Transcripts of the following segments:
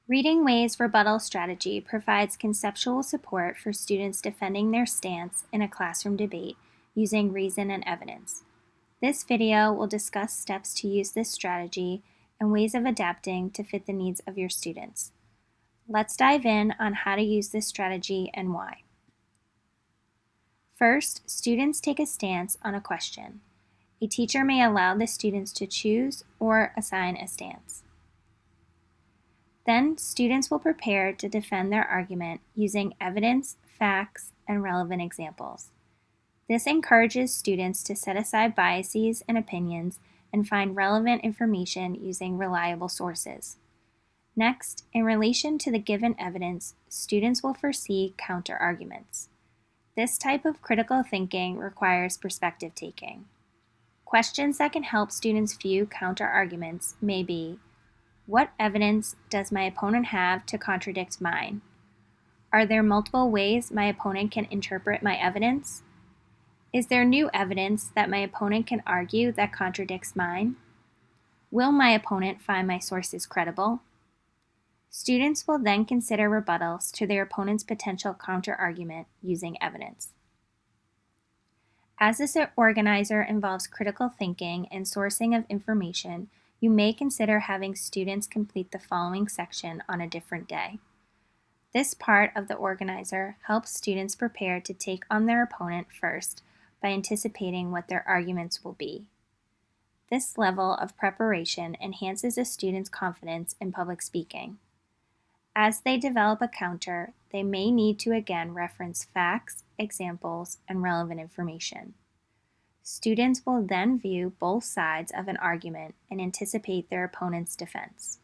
Reading Way's rebuttal strategy provides conceptual support for students defending their stance in a classroom debate using reason and evidence. This video will discuss steps to use this strategy and ways of adapting to fit the needs of your students. Let's dive in on how to use this strategy and why. First, students take a stance on a question. A teacher may allow the students to choose or assign a stance. Then, students will prepare to defend their argument using evidence, facts, and relevant examples. This encourages students to set aside biases and opinions and find relevant information using reliable sources. Next, in relation to the given evidence, students will foresee counter-arguments. This type of critical thinking requires perspective taking. Questions that can help students view counter-arguments may be: what evidence does my opponent have to contradict mine? Are there multiple ways my opponent can interpret my evidence? Is there new evidence that my opponent can argue that contradicts mine? Will my opponent find my sources credible? Students will then consider rebuttals to their opponent's potential counter-argument using evidence. As this organizer involves critical thinking and sourcing of information, you may consider having students complete the following section on a different day. This part of the organizer helps students prepare to take on their opponent first by anticipating what their arguments will be. This level of preparation enhances a student's confidence in public speaking. As they develop a counter, they may need to again reference facts, examples, and relevant information. Students will then view both sides of an argument and anticipate their opponent's defense.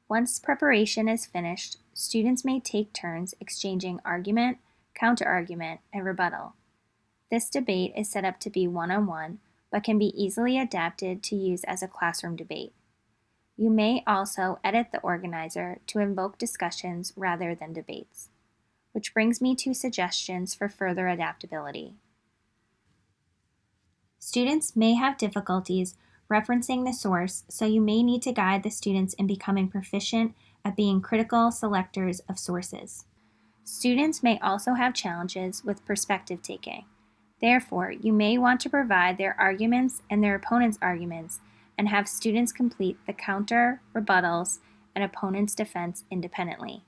Once preparation is finished, students may take turns exchanging argument, counter-argument, and rebuttal. This debate is set up to be one-on-one, but can be easily adapted to use as a classroom debate. You may also edit the organizer to invoke discussions rather than debates, which brings me to suggestions for further adaptability. Students may have difficulties referencing the source, so you may need to guide the students in becoming proficient at being critical selectors of sources. Students may also have challenges with perspective taking. Therefore, you may want to provide their arguments and their opponent's arguments and have students complete the counter, rebuttals, and opponent's defense independently.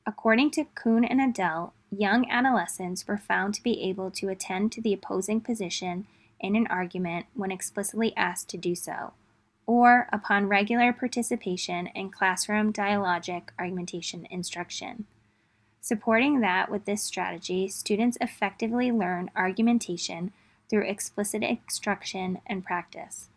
According to Kuhn and Adele, young adolescents were found to be able to attend to the opposing position in an argument when explicitly asked to do so, or upon regular participation in classroom dialogic argumentation instruction. Supporting that with this strategy, students effectively learn argumentation through explicit instruction and practice.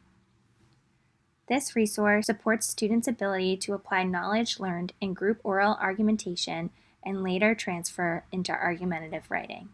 This resource supports students' ability to apply knowledge learned in group oral argumentation and later transfer into argumentative writing.